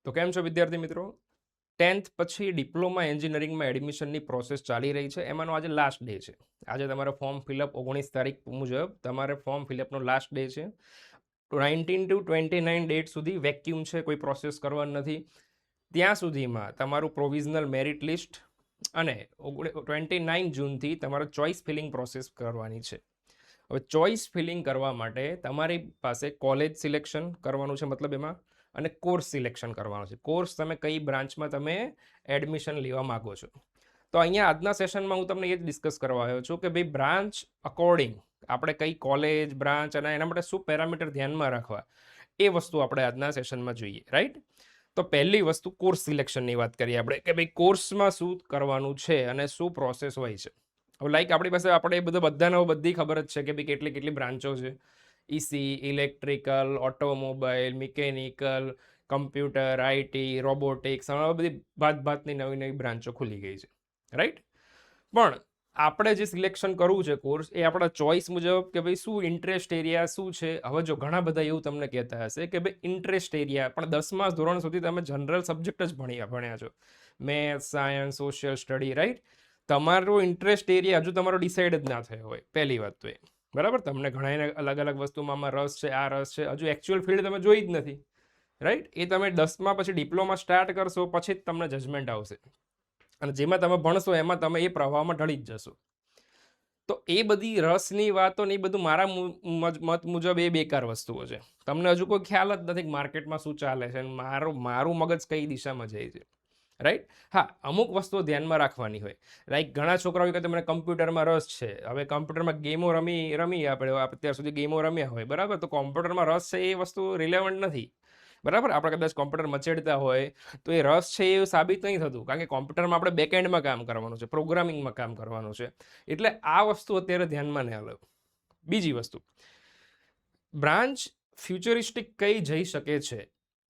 તો કેમ છો વિદ્યાર્થી મિત્રો? 10th પછી ડિપ્લોમા એન્જિનિયરિંગમાં એડમિશનની પ્રોસેસ ચાલી રહી છે. એમાંનો આજે લાસ્ટ ડે છે. આજે તમારો ફોર્મ ફિલઅપ 19 તારીખ મુજબ તમારે ફોર્મ ફિલઅપનો લાસ્ટ ડે છે. 19 to 29 ડેટ સુધી વેક્યુમ છે, કોઈ પ્રોસેસ કરવાની નથી. ત્યાં સુધીમાં તમારું પ્રોવિઝનલ મેરિટ લિસ્ટ અને 29 જૂનથી તમારો ચોઇસ ફિલિંગ પ્રોસેસ કરવાની છે. હવે ચોઇસ ફિલિંગ કરવા માટે તમારી પાસે કોલેજ સિલેક્શન કરવાનું છે, મતલબ એમાં, અને કોર્સ સિલેક્શન કરવાનું છે. કોર્સ તમે કઈ બ્રાન્ચમાં તમે એડમિશન લેવા માગો છો. તો અહીંયા આજના સેશનમાં હું તમને એ જ ડિસ્કસ કરવા આવ્યો છું કે ભાઈ બ્રાન્ચ અકોર્ડિંગ આપણે કઈ કોલેજ બ્રાન્ચ અને એના માટે શું પેરામીટર ધ્યાનમાં રાખવા, એ વસ્તુ આપણે આજના સેશનમાં જોઈએ. રાઈટ? તો પહેલી વસ્તુ કોર્સ સિલેક્શનની વાત કરીએ આપણે કે ભાઈ કોર્સમાં શું કરવાનું છે અને શું પ્રોસેસ હોય છે. હવે લાઈક આપણી પાસે આપણે બધાને બધી ખબર જ છે કે ભાઈ કેટલી કેટલી બ્રાન્ચો છે. EC, electrical, automobile, mechanical, computer, IT, robotics, આ બધી ભાતની નવી નવી બ્રાન્ચો ખુલી ગઈ છે. રાઈટ? પણ આપણે જે સિલેક્શન કરવું છે કોર્સ, એ આપણા ચોઇસ મુજબ કે ભાઈ શું ઇન્ટરેસ્ટ એરિયા શું છે. હવે જો ઘણા બધા એવું તમને કહેતા હશે કે ભાઈ ઇન્ટરેસ્ટ એરિયા, પણ 10મા ધોરણ સુધી તમે જનરલ સબ્જેક્ટ જ ભણ્યા છો, maths, science, social study. Right? તમારો ઇન્ટરેસ્ટ એરિયા હજુ તમારો ડિસાઇડ જ ના થયો હોય, પહેલી વાત તો એ. બરાબર? તમને ઘણા અલગ અલગ વસ્તુમાં રસ છે, આ રસ છે, હજુ એકચ્યુઅલ ફિલ્ડ તમે જોઈ જ નથી. રાઈટ? એ તમે 10મા પછી ડિપ્લોમા સ્ટાર્ટ કરશો પછી જ તમને જજમેન્ટ આવશે, અને જેમાં તમે ભણશો એમાં તમે એ પ્રવાહમાં ઢળી જ જશો. તો એ બધી રસની વાતો ને એ બધું મારા મત મુજબ એ બેકાર વસ્તુઓ છે. તમને હજુ કોઈ ખ્યાલ જ નથી કે માર્કેટમાં શું ચાલે છે, મારું મગજ કઈ દિશામાં જાય છે. રાઈટ? હા, અમુક વસ્તુઓ ધ્યાનમાં રાખવાની હોય. લાઈક ઘણા છોકરાઓ કહે મને કમ્પ્યુટરમાં રસ છે. હવે કમ્પ્યુટરમાં ગેમો રમી આપણે અત્યાર સુધી ગેમો રમ્યા હોય, બરાબર? તો કોમ્પ્યુટરમાં રસ છે એ વસ્તુ રિલેવન્ટ નથી. બરાબર? આપણે કદાચ કોમ્પ્યુટર મચેડતા હોય તો એ રસ છે એ સાબિત નહીં થતું, કારણ કે કોમ્પ્યુટરમાં આપણે બેકએન્ડમાં કામ કરવાનું છે, પ્રોગ્રામિંગમાં કામ કરવાનું છે. એટલે આ વસ્તુ અત્યારે ધ્યાનમાં ન લો. બીજી વસ્તુ, બ્રાન્ચ ફ્યુચરિસ્ટિક કઈ જઈ શકે છે.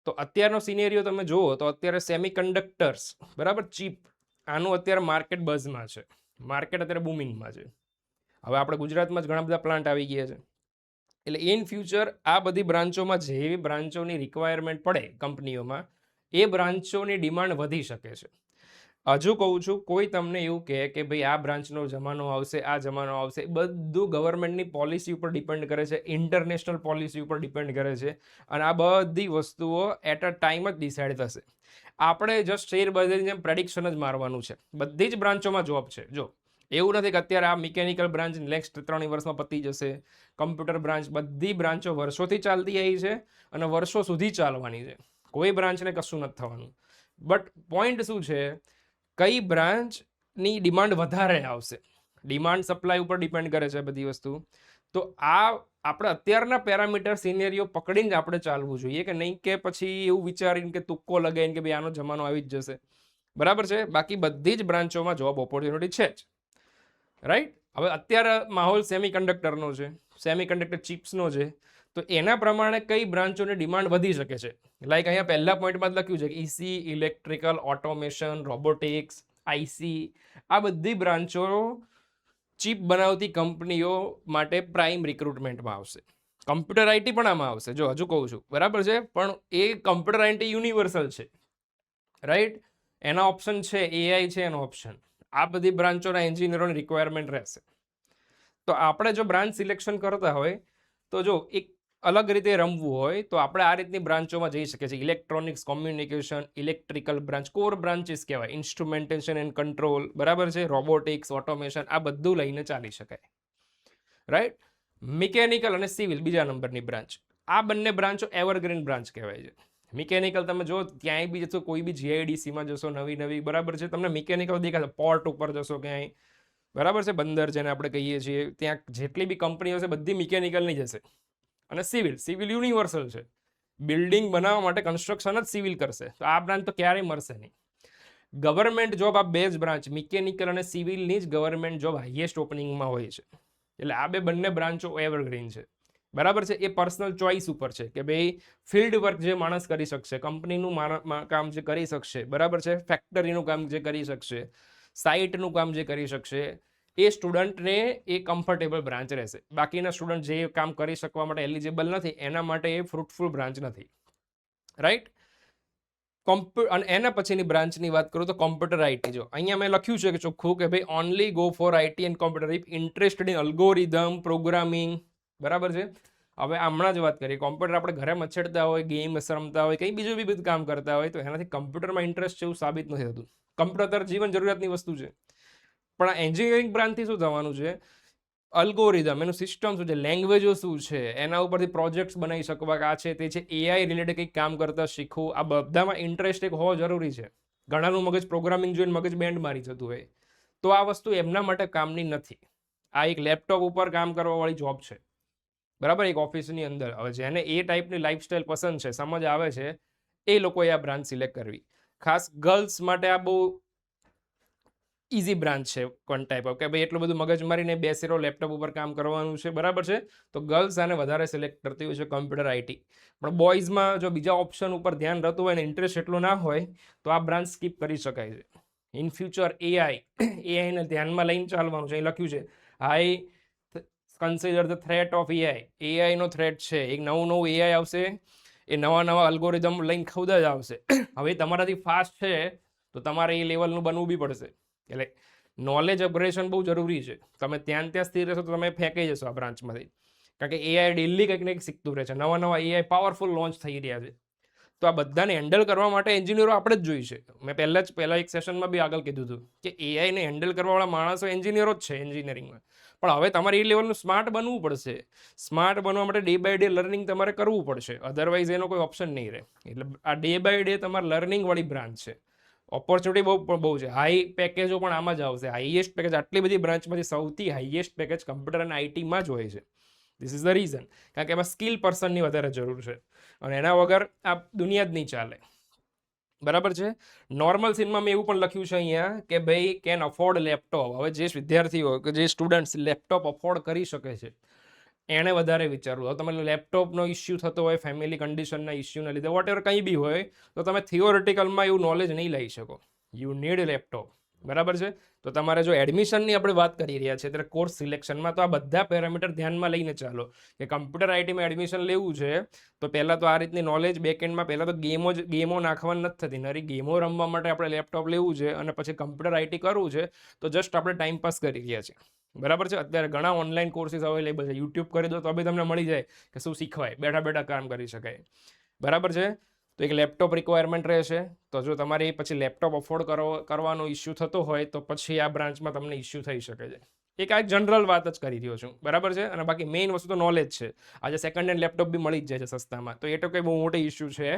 તો અત્યારનો સિનેરિયો તમે જુઓ તો અત્યારે સેમિકન્ડક્ટર્સ, બરાબર, ચીપ, આનું અત્યારે માર્કેટ બઝમાં છે. માર્કેટ અત્યારે બુમિંગમાં છે. હવે આપણે ગુજરાતમાં જ ઘણા બધા પ્લાન્ટ આવી ગયા છે. એટલે ઇન ફ્યુચર આ બધી બ્રાન્ચોમાં જેવી બ્રાન્ચોની રિક્વાયરમેન્ટ પડે કંપનીઓમાં, એ બ્રાન્ચોની ડિમાન્ડ વધી શકે છે. હજુ કહું છું, કોઈ તમને એવું કહે કે ભાઈ આ બ્રાન્ચનો જમાનો આવશે, આ જમાનો આવશે, બધું ગવર્મેન્ટની પોલિસી ઉપર ડિપેન્ડ કરે છે, ઇન્ટરનેશનલ પોલિસી ઉપર ડિપેન્ડ કરે છે, અને આ બધી વસ્તુઓ એટ અ ટાઈમ જ ડિસાઇડ થશે. આપણે જસ્ટ શેર બજારની જેમ પ્રેડિક્શન જ મારવાનું છે. બધી જ બ્રાન્ચોમાં જોબ છે. જો એવું નથી કે અત્યારે આ મિકેનિકલ બ્રાન્ચ નેક્સ્ટ 3 વર્ષમાં પતી જશે, કમ્પ્યુટર બ્રાન્ચ, બધી બ્રાન્ચો વર્ષોથી ચાલતી આવી છે અને વર્ષો સુધી ચાલવાની છે. કોઈ બ્રાન્ચને કશું નથી થવાનું. બટ પોઈન્ટ શું છે, કઈ બ્રાન્ચની ડિમાન્ડ વધારે આવશે, ડિમાન્ડ સપ્લાય ઉપર ડિપેન્ડ કરે છે બધી વસ્તુ. તો આ આપણે અત્યારના પેરામીટર સિનેરિયો પકડીને આપણે ચાલવું જોઈએ, કે નહીં કે પછી એવું વિચારીને કે તુક્કો લગાવીને કે ભાઈ આનો જમાનો આવી જ જશે. બરાબર છે? બાકી બધી જ બ્રાન્ચોમાં જોબ ઓપોર્ચ્યુનિટી છે જ. રાઈટ? હવે અત્યારે માહોલ સેમિકન્ડક્ટરનો છે, સેમિકન્ડક્ટર ચિપ્સનો છે. તો એના પ્રમાણે કઈ બ્રાન્ચોની ડિમાન્ડ વધી શકે છે. લાઈક અહીંયા પહેલા પોઈન્ટમાં લખ્યું છે કે EC, electrical, automation, robotics, IC, આ બધી બ્રાન્ચો ચીપ બનાવતી કંપનીઓ માટે પ્રાઇમ રિક્રુટમેન્ટમાં આવશે. કમ્પ્યુટર આઈટી પણ આમાં આવશે. જો હજુ કહું છું, બરાબર છે, પણ એ કમ્પ્યુટર આઈટી યુનિવર્સલ છે. રાઈટ? એના ઓપ્શન છે, એઆઈ છે એનો ઓપ્શન. આ બધી બ્રાન્ચોના એન્જિનિયરોની રિક્વાયરમેન્ટ રહેશે. તો આપણે જો બ્રાન્ચ સિલેક્શન કરતા હોય તો જો એક અલગ રીતે રમવું હોય તો આપણે આ રીતની બ્રાન્ચોમાં જઈ શકીએ છીએ. Electronics, communication, electrical branch, core branches કહેવાય, ઇન્સ્ટ્રુમેન્ટેશન એન્ડ કંટ્રોલ, બરાબર છે, રોબોટિક્સ, ઓટોમેશન, આ બધું લઈને ચાલી શકાય. રાઈટ? મિકેનિકલ અને સિવિલ બીજા નંબરની બ્રાન્ચ. આ બંને બ્રાન્ચો એવરગ્રીન બ્રાન્ચ કહેવાય છે. મિકેનિકલ તમે જો ક્યાંય બી જશો, કોઈ બી જીઆઈડીસીમાં જશો, નવી, બરાબર છે, તમને મિકેનિકલ દેખાશે. પોર્ટ ઉપર જશો ક્યાંય, બરાબર છે, બંદર જેને આપણે કહીએ છીએ, ત્યાં જેટલી બી કંપનીઓ છે બધી મિકેનિકલની જ હશે. અને સિવિલ યુનિવર્સલ છે. બિલ્ડિંગ બનાવવા માટે કન્સ્ટ્રક્શન જ સિવિલ કરશે. તો આ બ્રાન્ચ તો ક્યારેય મળશે નહીં. ગવર્મેન્ટ જોબ આ બે જ બ્રાન્ચ, મિકેનિકલ અને સિવિલની જ ગવર્મેન્ટ જોબ હાઈએસ્ટ ઓપનિંગમાં હોય છે. એટલે આ બંને બ્રાન્ચો એવરગ્રીન છે. બરાબર છે? એ પર્સનલ ચોઇસ ઉપર છે કે ભાઈ ફિલ્ડ વર્ક જે માણસ કરી શકશે, કંપનીનું કામ જે કરી શકશે, બરાબર છે, ફેક્ટરીનું કામ જે કરી શકશે, સાઇટનું કામ જે કરી શકશે, એ સ્ટુડન્ટને એ કમ્ફર્ટેબલ બ્રાન્ચ રહેશે. બાકીના સ્ટુડન્ટ જે કામ કરી શકવા માટે એલિજિબલ નથી, એના માટે એ ફ્રૂટફુલ બ્રાન્ચ નથી. રાઈટ? અને એના પછીની બ્રાન્ચની વાત કરું તો કોમ્પ્યુટર આઈટી. જો અહીંયા મેં લખ્યું છે કે ચોખ્ખું કે ભાઈ only go for IT and computer if interested in algorithm programming. બરાબર છે. હવે હમણાં જ વાત કરીએ, કોમ્પ્યુટર આપણે ઘરે મચેડતા હોય, ગેમ્સ રમતા હોય, કંઈ બીજું બી બધું કામ કરતા હોય, તો એનાથી કમ્પ્યુટરમાં ઇન્ટરેસ્ટ છે એવું સાબિત નથી થતું. કમ્પ્યુટર અત્યારે જીવન જરૂરિયાતની વસ્તુ છે. પણ આ એન્જિનિયરિંગ બ્રાન્ચથી શું થવાનું છે, અલ્ગોરિધમ એનું સિસ્ટમ શું છે, લેંગ્વેજો શું છે, એના ઉપરથી પ્રોજેક્ટ્સ બનાવી શકવા, આ છે તે છે, એઆઈ રિલેટેડ કંઈક કામ કરતા શીખવું, આ બધામાં ઇન્ટરેસ્ટ એક હોવો જરૂરી છે. ઘણાનું મગજ પ્રોગ્રામિંગ જોઈને મગજ બેન્ડ મારી જતું હોય, તો આ વસ્તુ એમના માટે કામની નથી. આ એક લેપટોપ ઉપર કામ કરવાવાળી જોબ છે, બરાબર, એક ઓફિસની અંદર. હવે જેને એ ટાઈપની લાઈફસ્ટાઈલ પસંદ છે, સમજ આવે છે, એ લોકોએ આ બ્રાન્ચ સિલેક્ટ કરવી. ખાસ ગર્લ્સ માટે આ બહુ ઇઝી બ્રાન્ચ છે, વન ટાઈપ ઓફ કે ભાઈ એટલું બધું મગજ મારીને બેસી રહો, લેપટોપ ઉપર કામ કરવાનું છે, બરાબર છે. તો ગર્લ્સ આને વધારે સિલેક્ટ કરતી હોય છે, કોમ્પ્યુટર આઈટી. પણ બોયઝમાં જો બીજા ઓપ્શન ઉપર ધ્યાન રહેતું હોય ને ઇન્ટરેસ્ટ એટલો ના હોય, તો આ બ્રાન્ચ સ્કીપ કરી શકાય છે. ઇન ફ્યુચર એઆઈને ધ્યાનમાં લઈને ચાલવાનું છે. અહીં લખ્યું છે hi consider the threat of AI. એઆઈનો થ્રેટ છે, એક નવું એઆઈ આવશે, એ નવા અલ્ગોરિધમ લઈને ખુદ જ આવશે. હવે તમારાથી ફાસ્ટ છે તો તમારે એ લેવલનું બનવું બી પડશે. એટલે નોલેજ અપગ્રેડેશન બહુ જરૂરી છે. તમે ત્યાં સ્થિર રહેશો તો તમે ફેંકાઈ જશો આ બ્રાન્ચમાંથી. કારણ કે એઆઈ ડેલી કંઈક ને કંઈક શીખતું રહે છે, નવા એઆઈ પાવરફુલ લોન્ચ થઈ રહ્યા છે. તો આ બધાને હેન્ડલ કરવા માટે એન્જિનિયરો આપણે જ જોઈએ છે. મેં પહેલા એક સેશનમાં બી આગળ કીધું હતું કે એઆઈને હેન્ડલ કરવાવાળા માણસો એન્જિનિયરો જ છે એન્જિનિયરિંગમાં. પણ હવે તમારે એ લેવલનું સ્માર્ટ બનવું પડશે. સ્માર્ટ બનવા માટે ડે બાય ડે લર્નિંગ તમારે કરવું પડશે, અધરવાઇઝ એનો કોઈ ઓપ્શન નહીં રહે. એટલે આ ડે બાય ડે તમારે લર્નિંગવાળી બ્રાન્ચ છે. ઓપોર્ચ્યુનિટી બહુ છે. હાઈ પેકેજો પણ આમાં જ આવશે. હાઈએસ્ટ પેકેજ આટલી બધી બ્રાન્ચમાંથી સૌથી હાઈએસ્ટ પેકેજ કમ્પ્યુટર અને આઈટીમાં જ હોય છે. This is the reason. કારણ કે એમાં સ્કિલ પર્સનની વધારે જરૂર છે અને એના વગર આ દુનિયા જ નહીં ચાલે. બરાબર છે. નોર્મલ સીનમાં મેં એવું પણ લખ્યું છે અહીંયા કે ભાઈ કેન અફોર્ડ લેપટોપ. હવે જે વિદ્યાર્થીઓ કે જે સ્ટુડન્ટ્સ લેપટોપ અફોર્ડ કરી શકે છે એણે વધારે વિચારવું. હવે તમે લેપટોપનો ઇસ્યુ થતો હોય, ફેમિલી કન્ડિશનના ઇસ્યુના લીધે વોટ એવર કંઈ બી હોય, તો તમે થિયોરિટિકલમાં એવું નોલેજ નહીં લઈ શકો. You need laptop. બરાબર છે. તો તમારે જો એડમિશનની આપણે વાત કરી રહ્યા છીએ ત્યારે કોર્સ સિલેક્શનમાં તો આ બધા પેરામીટર ધ્યાનમાં લઈને ચાલો કે કમ્પ્યુટર આઈટીમાં એડમિશન લેવું છે તો પહેલાં તો આ રીતની નોલેજ બેકએન્ડમાં પહેલાં તો ગેમો નાખવાની નથી થતી. નરી ગેમો રમવા માટે આપણે લેપટોપ લેવું છે અને પછી કમ્પ્યુટર આઈટી કરવું છે તો જસ્ટ આપણે ટાઈમ પાસ કરી રહ્યા છીએ. બરાબર છે. અત્યારે ઘણા ઓનલાઈન કોર્સીસ અવેલેબલ છે. યુટ્યુબ કરી દો તો બી તમને મળી જાય કે શું શીખવાય, બેઠા બેઠા કામ કરી શકાય. બરાબર છે. તો એક લેપટોપ રિક્વાયરમેન્ટ રહેશે. તો જો તમારે પછી લેપટોપ અફોર્ડ કરવાનો ઇસ્યુ થતો હોય તો પછી આ બ્રાન્ચમાં તમને ઇસ્યુ થઈ શકે છે. એક આ જનરલ વાત જ કરી રહ્યો છું. બરાબર છે. અને બાકી મેઇન વસ્તુ તો નોલેજ છે. આજે સેકન્ડ હેન્ડ લેપટોપ બી મળી જ જાય છે સસ્તામાં, તો એ તો કંઈ બહુ મોટી ઇસ્યુ છે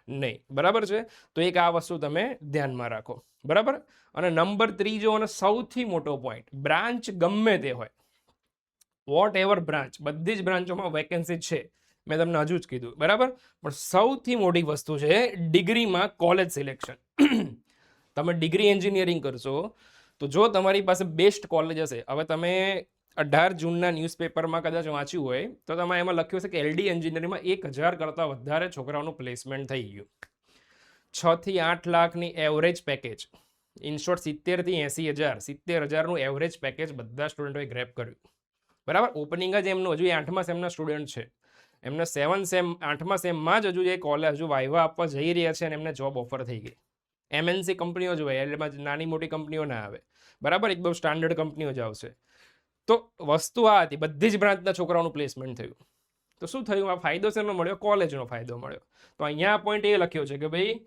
નહીં. બરાબર છે. તો એક આ વસ્તુ તમે ધ્યાનમાં રાખો. બરાબર. અને નંબર 3 અને સૌથી મોટો પોઈન્ટ, બ્રાન્ચ ગમે તે હોય, વોટ એવર બ્રાન્ચ, બધી જ બ્રાન્ચોમાં વેકેન્સી છે. મેં તમને હજુ જ કીધું. બરાબર. પણ સૌથી મોટી વસ્તુ છે ડિગ્રીમાં કોલેજ સિલેક્શન. તમે ડિગ્રી એન્જિનિયરિંગ કરશો તો જો તમારી પાસે બેસ્ટ કોલેજ હશે. હવે તમે 18 જૂનના ન્યૂઝપેપરમાં કદાચ વાંચ્યું હોય તો તમે એમાં લખ્યું હશે કે એલડી એન્જિનિયરિંગમાં 1000 કરતાં વધારે છોકરાઓનું પ્લેસમેન્ટ થઈ ગયું. 6 થી 8 લાખની એવરેજ પેકેજ. ઇન શોર્ટ 70 થી 80 હજાર, 70,000નું એવરેજ પેકેજ બધા સ્ટુડન્ટોએ ગ્રેપ કર્યું. બરાબર. ઓપનિંગ જ એમનું હજુ 8મા સેમના સ્ટુડન્ટ છે. એમને 8મા સેમમાં જ હજુ એ કોલેજ હજુ વાઇવા આપવા જઈ રહ્યા છે અને એમને જોબ ઓફર થઈ ગઈ. એમએનસી કંપનીઓ જ હોય, એમાં નાની મોટી કંપનીઓ ના આવે. બરાબર. એકદમ સ્ટાન્ડર્ડ કંપનીઓ જ આવશે. તો વસ્તુ આ હતી, બધી જ બ્રાન્ચના છોકરાઓનું પ્લેસમેન્ટ થયું. તો શું થયું? આ ફાયદો શેનો મળ્યો? કોલેજનો ફાયદો મળ્યો. તો અહીંયા પોઈન્ટ એ લખ્યો છે કે ભાઈ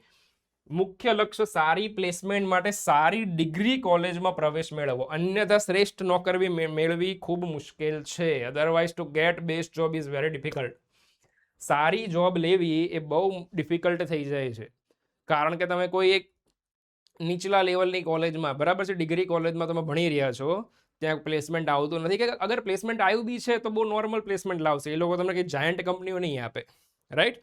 મુખ્ય લક્ષ્ય સારી પ્લેસમેન્ટ માટે સારી ડિગ્રી કોલેજમાં પ્રવેશ મેળવવો, અન્યથા શ્રેષ્ઠ નોકરી મેળવી ખૂબ મુશ્કેલ છે. Otherwise two gate best job is very difficult. સારી જોબ લેવી એ બહુ ડિફિકલ્ટ થઈ જાય છે. કારણ કે તમે કોઈ એક નીચલા લેવલની કોલેજમાં, બરાબર છે, ડિગ્રી કોલેજમાં તમે ભણી રહ્યા છો, ત્યાં પ્લેસમેન્ટ આવતું નથી. કે અગર પ્લેસમેન્ટ આવ્યું બી છે તો બહુ નોર્મલ પ્લેસમેન્ટ લાવશે. એ લોકો તમને કંઈ જાયન્ટ કંપનીઓ નહીં આપે. રાઈટ.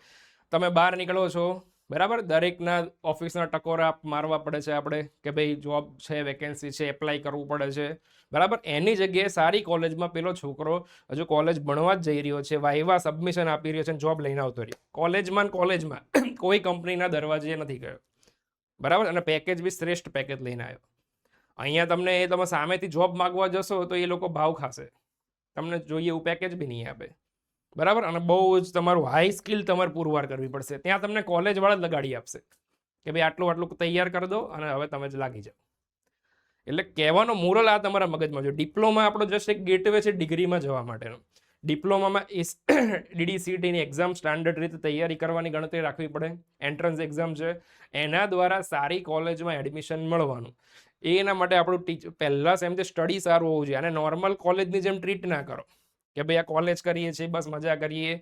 તમે બહાર નીકળો છો, બરાબર, દરેકના ઓફિસના ટકોરા મારવા પડે છે આપણે કે ભાઈ જોબ છે, વેકેન્સી છે, એપ્લાય કરવું પડે છે. બરાબર. એની જગ્યાએ સારી કોલેજમાં પેલો છોકરો હજુ કોલેજ ભણવા જ જઈ રહ્યો છે, વાઇવા સબમિશન આપી રહ્યો છે, જોબ લઈને આવતો રહ્યો. કોલેજમાં કોઈ કંપનીના દરવાજે નથી ગયો. બરાબર. અને પેકેજ બી શ્રેષ્ઠ પેકેજ લઈને આવ્યો. અહીંયા તમે સામેથી જોબ માગવા જશો તો એ લોકો ભાવ ખાશે, તમને જોઈએ એવું પેકેજ બી નહીં આપે. બરાબર. અને બહુ જ તમારું હાઈ સ્કિલ તમારે પુરવાર કરવી પડશે. ત્યાં તમને કોલેજવાળા જ લગાડી આપશે કે ભાઈ આટલું આટલું તૈયાર કરી દો અને હવે તમે જ લાગી જાઓ. એટલે કહેવાનો મોરલ આ તમારા મગજમાં જો ડિપ્લોમા આપણો જસ્ટ એક ગેટવે છે ડિગ્રીમાં જવા માટેનો. ડિપ્લોમામાં DDCTની એક્ઝામ સ્ટાન્ડર્ડ રીતે તૈયારી કરવાની ગણતરી રાખવી પડે. એન્ટ્રન્સ એક્ઝામ છે, એના દ્વારા સારી કોલેજમાં એડમિશન મળવાનું. એના માટે આપણું પહેલાં સેમથી સ્ટડી સારું હોવું જોઈએ. અને નોર્મલ કોલેજની જેમ ટ્રીટ ના કરો કે ભાઈ આ કોલેજ કરીએ છીએ બસ મજા કરીએ.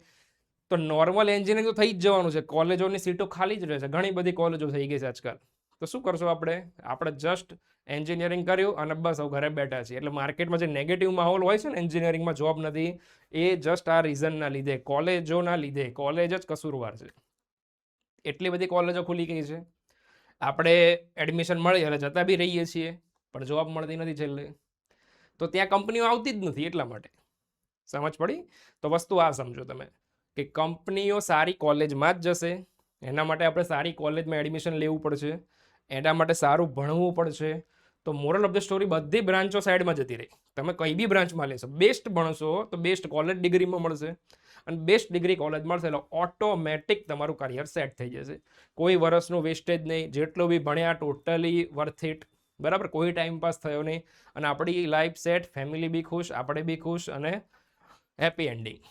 તો નોર્મલ એન્જિનિયરિંગ તો થઈ જ જવાનું છે. કોલેજોની સીટો ખાલી જ રહેશે. ઘણી બધી કોલેજો થઈ ગઈ છે આજકાલ. તો શું કરશો આપણે જસ્ટ એન્જિનિયરિંગ કર્યું અને બસ હવે ઘરે બેઠા છીએ. એટલે માર્કેટમાં જે નેગેટિવ માહોલ હોય છે ને એન્જિનિયરિંગમાં જોબ નથી, એ જસ્ટ આ રીઝનના લીધે, કોલેજોના લીધે. કોલેજ જ કસૂરવાર છે. એટલી બધી કોલેજો ખુલી ગઈ છે, આપણે એડમિશન મળી એટલે જતા બી રહીએ છીએ, પણ જોબ મળતી નથી છેલ્લે. તો ત્યાં કંપનીઓ આવતી જ નથી. એટલા માટે સમજ પડી? તો વસ્તુ આ સમજો તમે કે કંપનીઓ સારી કોલેજમાં જ જશે. એના માટે આપણે સારી કોલેજમાં એડમિશન લેવું પડશે, એના માટે સારું ભણવું પડશે. તો મોરલ ઓફ ધ સ્ટોરી, બધી બ્રાન્ચો સાઈડમાં જતી રહી. તમે કઈ બી બ્રાન્ચમાં લેશો, બેસ્ટ ભણશો તો બેસ્ટ કોલેજ ડિગ્રીમાં મળશે, અને બેસ્ટ ડિગ્રી કોલેજ મળશે એટલે ઓટોમેટિક તમારું કરિયર સેટ થઈ જશે. કોઈ વર્ષનું વેસ્ટેજ નહીં. જેટલું બી ભણ્યા ટોટલી વર્થ ઇટ. બરાબર? કોઈ ટાઈમ પાસ થયો નહીં, અને આપણી લાઈફ સેટ, ફેમિલી બી ખુશ, આપણે બી ખુશ, અને હેપી એન્ડિંગ.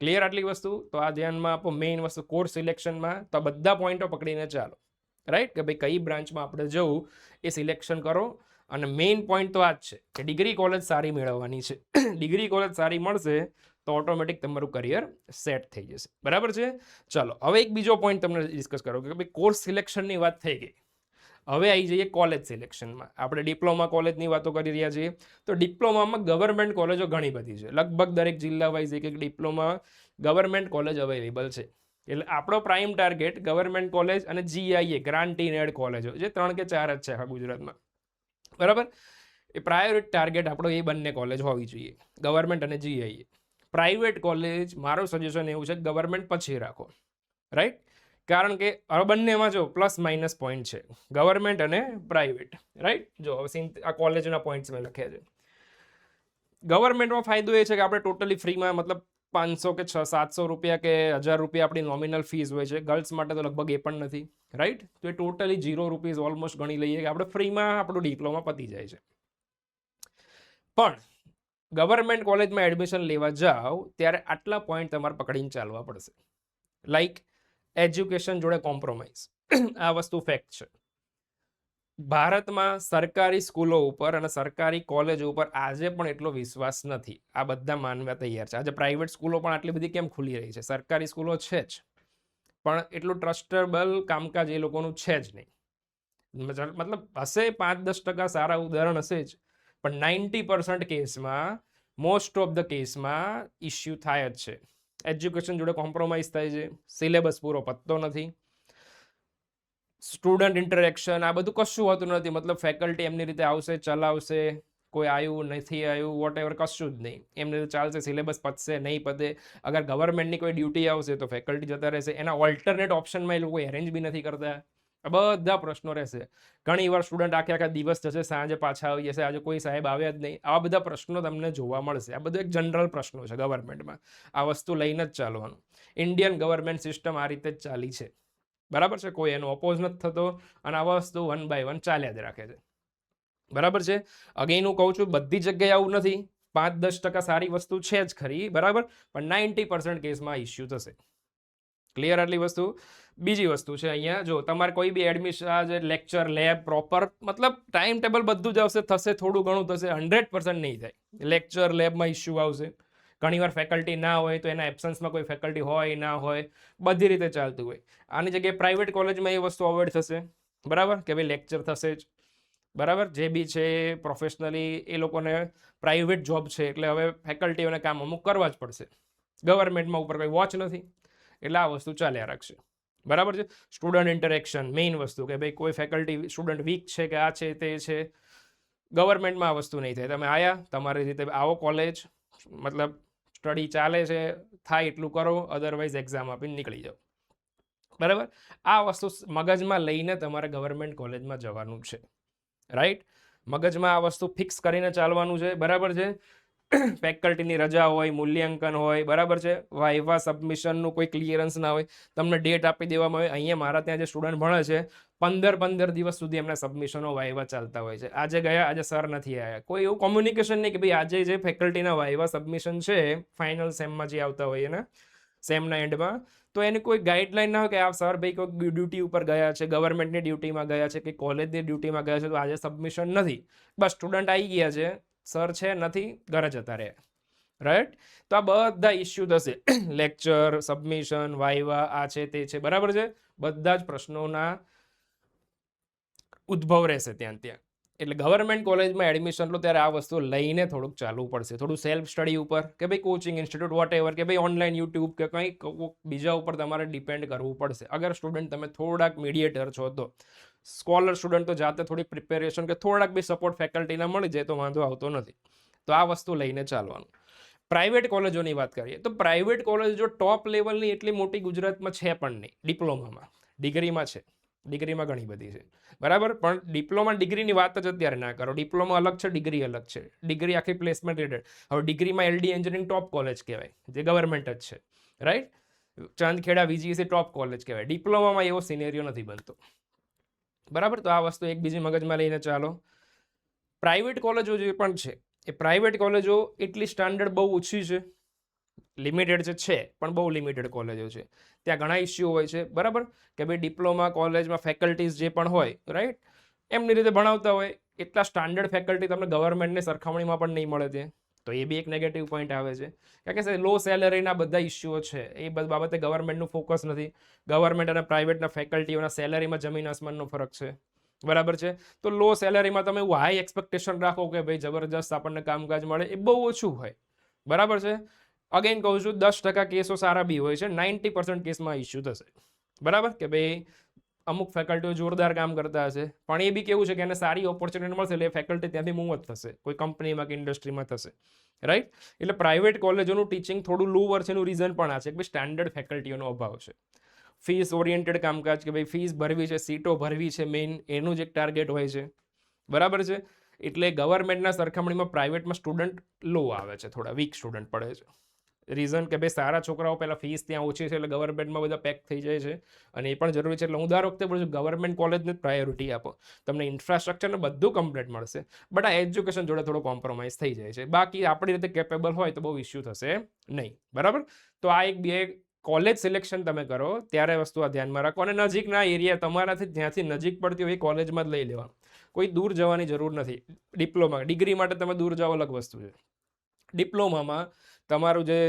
ક્લિયર આટલી વસ્તુ? તો આ ધ્યાનમાં આપો. મેઇન વસ્તુ કોર્સ સિલેક્શનમાં તો બધા પોઈન્ટો પકડીને ચાલો. રાઈટ? કે ભાઈ કઈ બ્રાન્ચમાં આપણે જવું એ સિલેક્શન કરો. અને મેઇન પોઈન્ટ તો આ જ છે કે ડિગ્રી કોલેજ સારી મેળવવાની છે. ડિગ્રી કોલેજ સારી મળશે તો ઓટોમેટિક તમારું કરિયર સેટ થઈ જશે. બરાબર છે? ચલો હવે એક બીજો પોઈન્ટ તમને ડિસ્કસ કરો કે ભાઈ કોર્સ સિલેક્શનની વાત થઈ ગઈ. હવે આવી જઈએ કોલેજ સિલેક્શનમાં. આપણે ડિપ્લોમા કોલેજની વાતો કરી રહ્યા છીએ. તો ડિપ્લોમામાં ગવર્મેન્ટ કોલેજો ઘણી બધી છે. લગભગ દરેક જિલ્લા વાઇઝ એક ડિપ્લોમા ગવર્મેન્ટ કોલેજ અવેલેબલ છે. એટલે આપણો પ્રાઇમ ટાર્ગેટ ગવર્મેન્ટ કોલેજ અને GIA ગ્રાન્ટ ઇન એડ કોલેજો, જે 3 કે 4 જ છે આખા ગુજરાતમાં. બરાબર? એ પ્રાયોરિટી ટાર્ગેટ આપણો એ બંને કોલેજ હોવી જોઈએ, ગવર્મેન્ટ અને GIA. પ્રાઇવેટ કોલેજ મારું સજેશન એવું છે કે ગવર્મેન્ટ પછી રાખો. રાઈટ? કારણ કે આ બંનેમાં જો પ્લસ માઇનસ પોઈન્ટ છે, ગવર્મેન્ટ અને પ્રાઇવેટ. રાઈટ? જો આ કોલેજના પોઈન્ટ્સ મેં લખ્યા છે. ગવર્મેન્ટમાં ફાયદો એ છે કે આપણે ટોટલી ફ્રીમાં, મતલબ 500 કે 700 રૂપિયા કે 1000 રૂપિયા આપણી નોમિનલ ફીસ હોય છે. ગર્લ્સ માટે તો લગભગ એ પણ નથી. રાઈટ? તો એ ટોટલી 0 રૂપીઝ ઓલમોસ્ટ ગણી લઈએ કે આપણે ફ્રીમાં આપણું ડિપ્લોમા પતી જાય છે. પણ ગવર્મેન્ટ કોલેજમાં એડમિશન લેવા જાઓ ત્યારે આટલા પોઈન્ટ તમારે પકડીને ચાલવા પડશે. લાઈક એજ્યુકેશન જોડે કોમ્પ્રોમાઇઝ. આ વસ્તુ ફેક્ટ છે. ભારતમાં સરકારી સ્કૂલો ઉપર અને સરકારી કોલેજો ઉપર આજે પણ એટલો વિશ્વાસ નથી. આ બધા માનવા તૈયાર છે. આજે પ્રાઇવેટ સ્કૂલો પણ આટલી બધી કેમ ખુલી રહી છે? સરકારી સ્કૂલો છે જ, પણ એટલું ટ્રસ્ટેબલ કામકાજ એ લોકોનું છે જ નહીં. મતલબ હશે 5-10% સારા ઉદાહરણ હશે જ, પણ 90% કેસમાં, મોસ્ટ ઓફ ધ કેસમાં ઇસ્યુ થાય જ છે. એજ્યુકેશન જોડે કોમ્પ્રોમાઇઝ થાય છે, સિલેબસ પૂરો પતતો નથી, સ્ટુડન્ટ ઇન્ટરેક્શન, આ બધું કશું હોતું નથી. મતલબ ફેકલ્ટી એમની રીતે આવશે, ચલાવશે, કોઈ આવ્યું નથી આવ્યું વોટ એવર, કશું જ નહીં. એમની રીતે ચાલશે, સિલેબસ પતશે નહીં પતે. અગર ગવર્મેન્ટની કોઈ ડ્યુટી આવશે તો ફેકલ્ટી જતા રહેશે. એના ઓલ્ટરનેટ ઓપ્શનમાં એ લોકો એરેન્જ બી નથી કરતા. આ બધા પ્રશ્નો રહેશે. ઘણી વાર સ્ટુડન્ટ આખા દિવસ જશે, સાંજે પાછા આવી જશે, આજે કોઈ સાહેબ આવ્યા જ નહીં. આવા બધા પ્રશ્નો તમને જોવા મળશે. આ બધું એક જનરલ પ્રશ્નો છે ગવર્મેન્ટમાં. આ વસ્તુ લઈને જ ચાલવાનું. ઇન્ડિયન ગવર્મેન્ટ સિસ્ટમ આ રીતે જ ચાલી છે. બરાબર છે? કોઈ એનો ઓપોઝ નથી થતો, અને આ વસ્તુ 1 by 1 ચાલ્યા જ રાખે છે. બરાબર છે? અગેન હું કહું છું, બધી જગ્યાએ આવું નથી. 5-10% સારી વસ્તુ છે જ ખરી. બરાબર? પણ 90% કેસમાં ઇસ્યુ થશે. ક્લિયર આટલી વસ્તુ? બીજી વસ્તુ છે અહીંયા, જો તમારે કોઈ બી એડમિશન, લેક્ચર, લેબ પ્રોપર, મતલબ ટાઈમ ટેબલ બધું જ આવશે, થશે, થોડું ઘણું થશે, 100% નહીં થાય. લેક્ચર, લેબમાં ઇસ્યુ આવશે. ઘણીવાર ફેકલ્ટી ના હોય તો એના એબ્સન્સમાં કોઈ ફેકલ્ટી હોય ના હોય, બધી રીતે ચાલતું હોય. આની જગ્યાએ પ્રાઇવેટ કોલેજમાં એ વસ્તુ અવોઇડ થશે. બરાબર? કે ભાઈ લેક્ચર થશે જ. બરાબર? જે બી છે પ્રોફેશનલી એ લોકોને પ્રાઇવેટ જોબ છે એટલે હવે ફેકલ્ટીઓને કામ અમુક કરવા જ પડશે. ગવર્મેન્ટમાં ઉપર કોઈ વોચ નથી, એટલે આ વસ્તુ ચાલ્યા રાખશે. બરાબર છે? સ્ટુડન્ટ ઇન્ટરેક્શન મેઇન વસ્તુ, કે ભાઈ કોઈ ફેકલ્ટી સ્ટુડન્ટ વીક છે કે આ છે તે છે. ગવર્મેન્ટમાં આ વસ્તુ નહીં થાય. તમે આયા, તમારી રીતે આવો કોલેજ, મતલબ સ્ટડી ચાલે છે, થાય એટલું કરો, અધરવાઇઝ એક્ઝામ આપીને નીકળી જાઓ. બરાબર? આ વસ્તુ મગજમાં લઈને તમારે ગવર્મેન્ટ કોલેજમાં જવાનું છે. રાઈટ? મગજમાં આ વસ્તુ ફિક્સ કરીને ચાલવાનું છે. બરાબર છે? ફેકલ્ટીની રજા હોય, મૂલ્યાંકન હોય, બરાબર છે, વાઇવા સબમિશનનું કોઈ ક્લિયરન્સ ના હોય, તમને ડેટ આપી દેવામાં આવે. અહીંયા મારા ત્યાં જે સ્ટુડન્ટ ભણે છે 15 દિવસ સુધી એમના સબમિશનો વાઇવા ચાલતા હોય છે. આજે ગયા, આજે સર નથી આવ્યા, કોઈ એવું કોમ્યુનિકેશન નહીં કે ભાઈ આજે જે ફેકલ્ટીના વાઇવા સબમિશન છે ફાઇનલ સેમમાં જે આવતા હોય એના સેમના એન્ડમાં, તો એની કોઈ ગાઈડલાઈન ના હોય કે આ સર ભાઈ કોઈ ડ્યુટી ઉપર ગયા છે, ગવર્મેન્ટની ડ્યુટીમાં ગયા છે કે કોલેજની ડ્યુટીમાં ગયા છે, તો આજે સબમિશન નથી. બસ સ્ટુડન્ટ આવી ગયા છે, સર છે નથી, ઘરે જતા રહે. રાઈટ? તો આ બધા ઇસ્યુ થશે. લેક્ચર, સબમિશન, વાઇવા, આ છે તે છે, બરાબર છે, બધા જ પ્રશ્નોના ઉદ્ભવ રહેશે ત્યાં. એટલે ગવર્મેન્ટ કોલેજમાં એડમિશન લો ત્યારે આ વસ્તુ લઈને થોડુંક ચાલવું પડશે. થોડું સેલ્ફ સ્ટડી ઉપર કે ભાઈ કોચિંગ ઇન્સ્ટિટ્યૂટ વોટ એવર કે ભાઈ ઓનલાઈન યુટ્યુબ કે કંઈક બીજા ઉપર તમારે ડિપેન્ડ કરવું પડશે. અગર સ્ટુડન્ટ તમે થોડાક મીડિયેટર છો તો, સ્કોલર સ્ટુડન્ટ તો જાતે થોડીક પ્રિપેરેશન કે થોડાક બી સપોર્ટ ફેકલ્ટીના મળી જાય તો વાંધો આવતો નથી. તો આ વસ્તુ લઈને ચાલવાનું. પ્રાઇવેટ કોલેજોની વાત કરીએ તો પ્રાઇવેટ કોલેજ જો ટોપ લેવલની એટલી મોટી ગુજરાતમાં છે પણ નહીં. ડિપ્લોમામાં, ડિગ્રીમાં છે, ડિગ્રીમાં ઘણી બધી છે, બરાબર, પણ ડિપ્લોમા ડિગ્રીની વાત જ અત્યારે ના કરો. ડિપ્લોમા અલગ છે, ડિગ્રી અલગ છે. ડિગ્રી આખી પ્લેસમેન્ટ રિલેટેડ. હવે ડિગ્રીમાં એલડી એન્જિનિયરિંગ ટોપ કોલેજ કહેવાય, જે ગવર્મેન્ટ જ છે, રાઈટ? ચાંદખેડા વીજીસી ટોપ કોલેજ કહેવાય. ડિપ્લોમામાં એવો સિનેરિયો નથી બનતો, બરાબર. તો આ વસ્તુ એક બીજી મગજમાં લઈને ચાલો. પ્રાઇવેટ કોલેજો જે પણ છે એ પ્રાઇવેટ કોલેજો એટલી સ્ટાન્ડર્ડ બહુ ઓછી છે, લિમિટેડ છે પણ બહુ લિમિટેડ કોલેજો છે. ત્યાં ઘણા ઇસ્યુ હોય છે, બરાબર, કે ભાઈ ડિપ્લોમા કોલેજમાં ફેકલ્ટીઝ જે પણ હોય, રાઈટ, એમની રીતે ભણાવતા હોય. એટલા સ્ટાન્ડર્ડ ફેકલ્ટી તમને ગવર્મેન્ટની સરખામણીમાં પણ નહીં મળે ત્યાં. તો એ બી એક નેગેટિવ પોઈન્ટ આવે છે. કારણ કે લો સેલેરીના બધા ઇસ્યુઓ છે, એ બાબતે ગવર્મેન્ટનું ફોકસ નથી. ગવર્મેન્ટ અને પ્રાઇવેટના ફેકલ્ટીઓના સેલેરીમાં જમીન આસમાનનો ફરક છે, બરાબર છે. તો લો સેલેરીમાં તમે એવું હાઈ એક્સપેક્ટેશન રાખો કે ભાઈ જબરજસ્ત આપણને કામકાજ મળે, એ બહુ ઓછું હોય, બરાબર છે. અગેન કહું છું, 10% કેસો સારા બી હોય છે, 90% કેસમાં ઇસ્યુ થશે, બરાબર, કે ભાઈ અમુક ફેકલ્ટીઓ જોરદાર કામ કરતા હશે પણ એ બી કેવું છે કે એને સારી ઓપોર્ચ્યુનિટી મળશે એટલે એ ફેકલ્ટી ત્યાંથી મૂવ જ થશે, કોઈ કંપનીમાં કે ઇન્ડસ્ટ્રીમાં થશે, રાઈટ. એટલે પ્રાઇવેટ કોલેજોનું ટીચિંગ થોડું લોવર છે એનું રીઝન પણ આ છે કે ભાઈ સ્ટાન્ડર્ડ ફેકલ્ટીઓનો અભાવ છે. ફીસ ઓરિએન્ટેડ કામકાજ, કે ભાઈ ફીસ ભરવી છે, સીટો ભરવી છે, મેઇન એનું જ એક ટાર્ગેટ હોય છે, બરાબર છે. એટલે ગવર્મેન્ટના સરખામણીમાં પ્રાઇવેટમાં સ્ટુડન્ટ લો આવે છે, થોડા વીક સ્ટુડન્ટ પડે છે. રીઝન કે ભાઈ સારા છોકરાઓ પહેલાં ફીસ ત્યાં ઓછી છે એટલે ગવર્મેન્ટમાં બધા પેક થઈ જાય છે, અને એ પણ જરૂરી છે. એટલે હું દર વખતે બોલું છું ગવર્મેન્ટ કોલેજને પ્રાયોરિટી આપો, તમને ઇન્ફ્રાસ્ટ્રક્ચરને બધું કમ્પ્લીટ મળશે, બટ આ એજ્યુકેશન જોડે થોડો કોમ્પ્રોમાઇઝ થઈ જાય છે. બાકી આપણી રીતે કેપેબલ હોય તો બહુ ઇસ્યુ થશે નહીં, બરાબર. તો આ એક બે કોલેજ સિલેક્શન તમે કરો ત્યારે વસ્તુ આ ધ્યાનમાં રાખો, અને નજીકના એરિયા તમારાથી જ્યાંથી નજીક પડતી હોય એ કોલેજમાં જ લઈ લેવાનું, કોઈ દૂર જવાની જરૂર નથી. ડિપ્લોમા ડિગ્રી માટે તમે દૂર જાઓ અલગ વસ્તુ છે. ડિપ્લોમામાં તમારું જે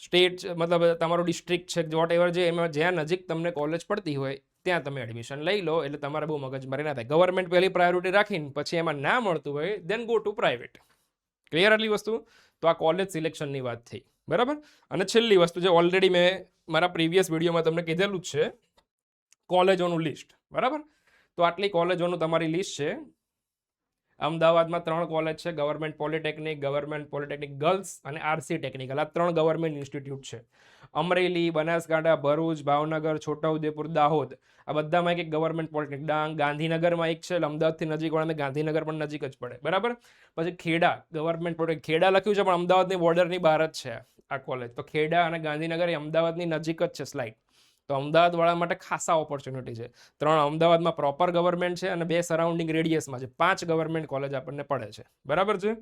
સ્ટેટ મતલબ તમારું ડિસ્ટ્રિક્ટ છે વોટ એવર જે એમાં જ્યાં નજીક તમને કોલેજ પડતી હોય ત્યાં તમે એડમિશન લઈ લો, એટલે તમારે બહુ મગજમારી ના થાય. ગવર્મેન્ટ પહેલી પ્રાયોરિટી રાખીને પછી એમાં ના મળતું હોય દેન ગો ટુ પ્રાઇવેટ. ક્લિયર આટલી વસ્તુ? તો આ કોલેજ સિલેક્શનની વાત થઈ, બરાબર. અને છેલ્લી વસ્તુ જે ઓલરેડી મેં મારા પ્રીવિયસ વિડીયોમાં તમને કીધેલું જ છે, કોલેજોનું લિસ્ટ, બરાબર. તો આટલી કોલેજોનું તમારી લિસ્ટ છે. અમદાવાદમાં 3 કોલેજ છે, ગવર્મેન્ટ પોલિટેકનિક ગર્લ્સ અને આરસી ટેકનિકલ, આ 3 ગવર્મેન્ટ ઇન્સ્ટિટ્યૂટ છે. અમરેલી, બનાસકાંઠા, ભરૂચ, ભાવનગર, છોટાઉદેપુર, દાહોદ, આ બધામાં એક ગવર્મેન્ટ પોલિટેકનિક. ડાંગ, ગાંધીનગરમાં એક છે, અમદાવાદથી નજીક વાળાને ગાંધીનગર પણ નજીક જ પડે, બરાબર. પછી ખેડા ગવર્મેન્ટ પોલિટેકનિક, ખેડા લખ્યું છે પણ અમદાવાદની બોર્ડરની બહાર જ છે આ કોલેજ. તો ખેડા અને ગાંધીનગર એ અમદાવાદની નજીક જ છે સ્લાઇડ. તો અમદાવાદવાળા માટે ખાસા ઓપોર્ચ્યુનિટી છે. 3 અમદાવાદમાં પ્રોપર ગવર્મેન્ટ છે અને 2 સરાઉન્ડિંગ રેડિયસમાં છે. 5 ગવર્મેન્ટ કોલેજ આપણને પડે છે, બરાબર છે.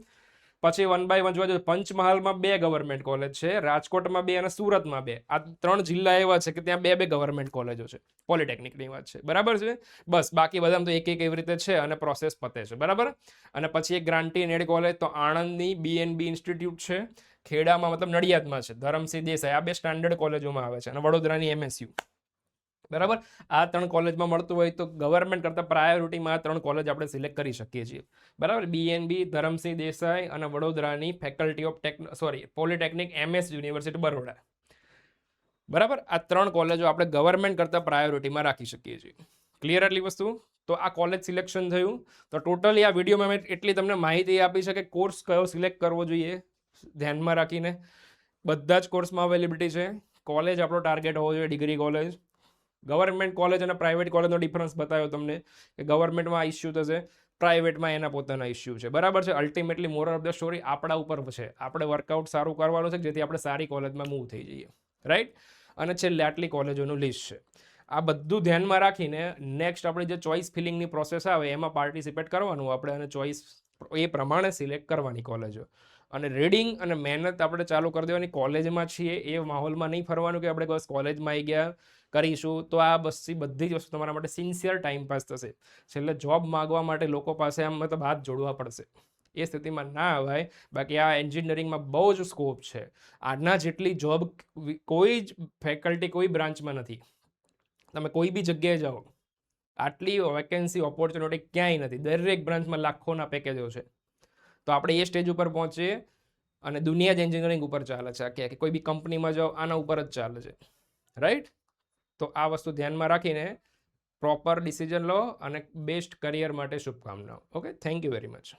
પછી 1 બાય 1 જોવા જઈએ પંચમહાલમાં 2 ગવર્મેન્ટ કોલેજ છે, રાજકોટમાં 2 અને સુરતમાં 2. આ 3 જિલ્લા એવા છે કે ત્યાં 2 ગવર્મેન્ટ કોલેજો છે, પોલિટેકનિકની વાત છે, બરાબર છે. બસ બાકી બધામાં તો એક એવી રીતે છે અને પ્રોસેસ પતે છે, બરાબર. અને પછી એક ગ્રાન્ટી એડ કોલેજ તો આણંદની BNB ઇન્સ્ટિટ્યૂટ છે, ખેડામાં મતલબ નડિયાદમાં છે ધરમસિંહ દેસાઈ, આ 2 સ્ટાન્ડર્ડ કોલેજોમાં આવે છે, અને વડોદરાની MSU, બરાબર. આ 3 કોલેજમાં મળતું હોય તો ગવર્મેન્ટ કરતાં પ્રાયોરિટીમાં આ 3 કોલેજ આપણે સિલેક્ટ કરી શકીએ છીએ, બરાબર. BNB, ધરમસિંહ દેસાઈ અને વડોદરાની faculty of polytechnic MS university Baroda, બરાબર. આ 3 કોલેજો આપણે ગવર્મેન્ટ કરતાં પ્રાયોરિટીમાં રાખી શકીએ છીએ. ક્લિયર આટલી વસ્તુ? તો આ કોલેજ સિલેક્શન થયું. તો ટોટલી આ વિડીયોમાં મેં એટલી તમને માહિતી આપી છે કે કોર્સ કયો સિલેક્ટ કરવો જોઈએ ધ્યાનમાં રાખીને. બધા જ કોર્સમાં અવેલેબિલિટી છે. કોલેજ આપણો ટાર્ગેટ હોવો જોઈએ ડિગ્રી કોલેજ. ગવર્મેન્ટ કોલેજ અને પ્રાઇવેટ કોલેજનો ડિફરન્સ બતાવ્યો તમને કે ગવર્મેન્ટમાં ઇસ્યુ થશે, પ્રાઇવેટમાં એના પોતાના ઇસ્યુ છે, બરાબર છે. Ultimately moral of the story આપણા ઉપર છે, આપણે વર્કઆઉટ સારું કરવાનું છે જેથી આપણે સારી કોલેજમાં મૂવ થઈ જઈએ, રાઈટ. અને છેલ્લે આટલી કોલેજોનું લિસ્ટ છે. આ બધું ધ્યાનમાં રાખીને નેક્સ્ટ આપણે જે ચોઇસ ફિલિંગની પ્રોસેસ આવે એમાં પાર્ટિસિપેટ કરવાનું આપણે, અને ચોઇસ એ પ્રમાણે સિલેક્ટ કરવાની કોલેજો. અને રીડિંગ અને મહેનત આપણે ચાલુ કરી દેવાની. કોલેજમાં છીએ એ માહોલમાં નહીં ફરવાનું કે આપણે બસ કોલેજમાં આવી ગયા કરીશું તો આ બધી જ વસ્તુ તમારા માટે સિન્સિયર ટાઈમ પાસ થશે. છેલ્લે જોબ માગવા માટે લોકો પાસે આમ મતલબ હાથ જોડવા પડશે, એ સ્થિતિમાં ના અવાય. બાકી આ એન્જિનિયરિંગમાં બહુ જ સ્કોપ છે. આના જેટલી જોબ કોઈ જ ફેકલ્ટી કોઈ બ્રાન્ચમાં નથી. તમે કોઈ બી જગ્યાએ જાઓ, આટલી વેકેન્સી ઓપોર્ચ્યુનિટી ક્યાંય નથી. દરેક બ્રાન્ચમાં લાખોના પેકેજો છે. તો આપણે એ સ્ટેજ ઉપર પહોંચીએ, અને દુનિયા જ એન્જિનિયરિંગ ઉપર ચાલે છે. કે કોઈ બી કંપનીમાં જાઓ આના ઉપર જ ચાલે છે, રાઈટ. તો આ વસ્તુ ધ્યાનમાં રાખીને પ્રોપર ડિસિઝન લો અને બેસ્ટ કરિયર માટે શુભકામનાઓ. Okay, thank you very much.